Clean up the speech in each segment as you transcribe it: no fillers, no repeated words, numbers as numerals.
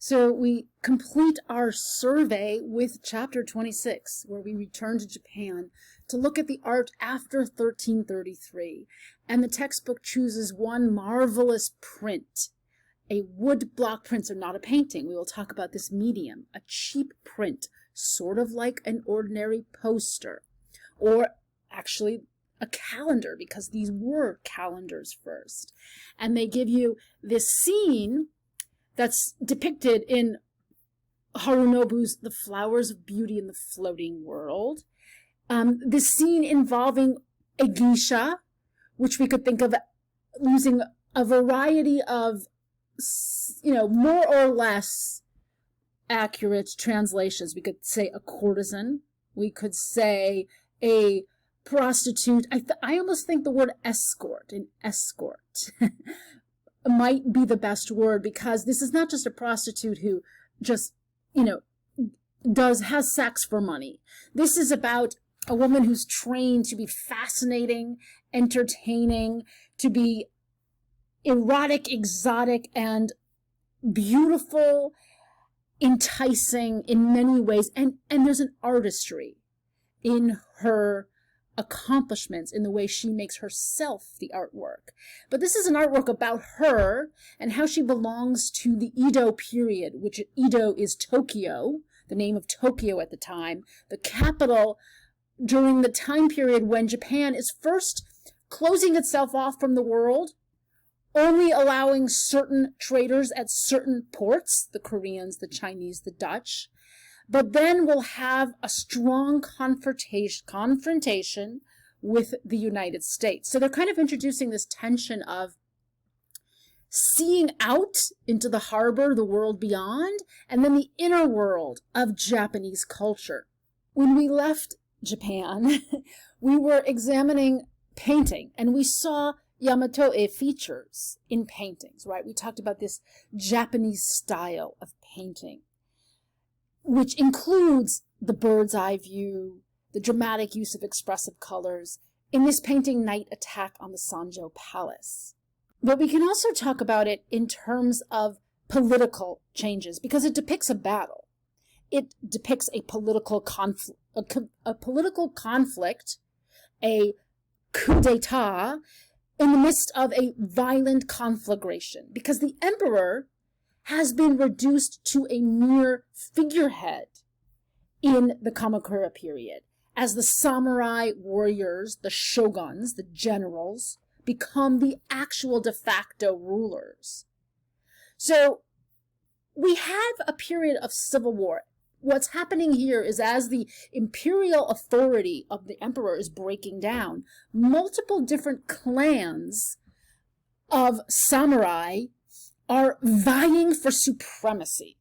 So we complete our survey with chapter 26, where we return to Japan to look at the art after 1333. And the textbook chooses one marvelous print, a wood block print, so not a painting. We will talk about this medium, a cheap print, sort of like an ordinary poster, or actually a calendar, because these were calendars first. And they give you this scene that's depicted in Harunobu's The Flowers of Beauty in the Floating World. This scene involving a geisha, which we could think of using a variety of, more or less accurate translations. We could say a courtesan. We could say a prostitute. I almost think the word escort, an escort, might be the best word, because this is not just a prostitute who just, has sex for money. This is about a woman who's trained to be fascinating, entertaining, to be erotic, exotic, and beautiful, enticing in many ways. And there's an artistry in her accomplishments, in the way she makes herself the artwork. But this is an artwork about her and how she belongs to the Edo period, which Edo is Tokyo, the name of Tokyo at the time, the capital during the time period when Japan is first closing itself off from the world, only allowing certain traders at certain ports, the Koreans, the Chinese, the Dutch, but then we'll have a strong confrontation with the United States. So they're kind of introducing this tension of seeing out into the harbor, the world beyond, and then the inner world of Japanese culture. When we left Japan, we were examining painting, and we saw Yamato-e features in paintings, right? We talked about this Japanese style of painting, which includes the bird's eye view, the dramatic use of expressive colors, in this painting, Night Attack on the Sanjo Palace. But we can also talk about it in terms of political changes, because it depicts a battle. It depicts a political conflict, a coup d'etat, in the midst of a violent conflagration, because the emperor has been reduced to a mere figurehead in the Kamakura period, as the samurai warriors, the shoguns, the generals, become the actual de facto rulers. So we have a period of civil war. What's happening here is, as the imperial authority of the emperor is breaking down, multiple different clans of samurai are vying for supremacy.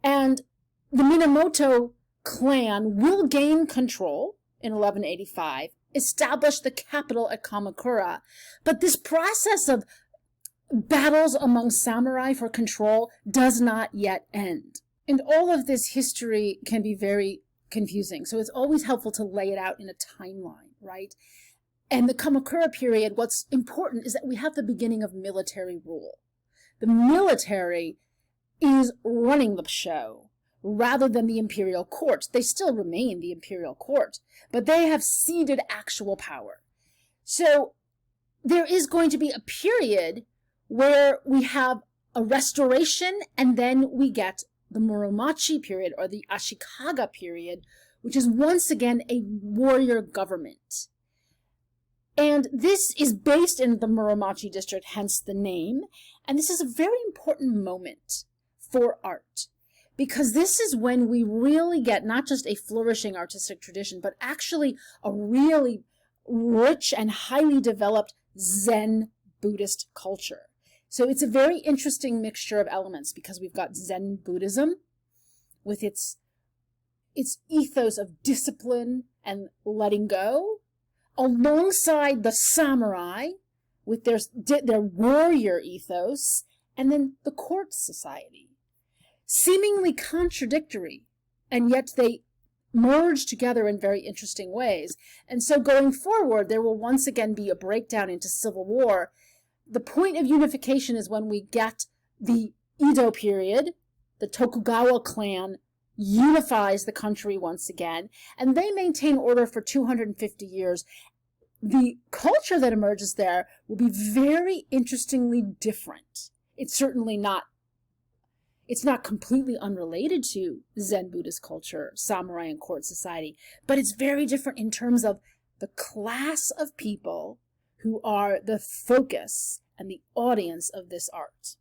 And the Minamoto clan will gain control in 1185, establish the capital at Kamakura. But this process of battles among samurai for control does not yet end. And all of this history can be very confusing. So it's always helpful to lay it out in a timeline, right? And the Kamakura period, what's important is that we have the beginning of military rule. The military is running the show rather than the imperial court. They still remain the imperial court, but they have ceded actual power. So there is going to be a period where we have a restoration, and then we get the Muromachi period, or the Ashikaga period, which is once again a warrior government. And this is based in the Muromachi district, hence the name. And this is a very important moment for art, because this is when we really get not just a flourishing artistic tradition, but actually a really rich and highly developed Zen Buddhist culture. So it's a very interesting mixture of elements, because we've got Zen Buddhism with its ethos of discipline and letting go, alongside the samurai with their warrior ethos, and then the court society. Seemingly contradictory, and yet they merge together in very interesting ways. And so going forward, there will once again be a breakdown into civil war. The point of unification is when we get the Edo period, the Tokugawa clan unifies the country once again, and they maintain order for 250 years. The culture that emerges there will be very interestingly different. It's not completely unrelated to Zen Buddhist culture, samurai and court society, but it's very different in terms of the class of people who are the focus and the audience of this art.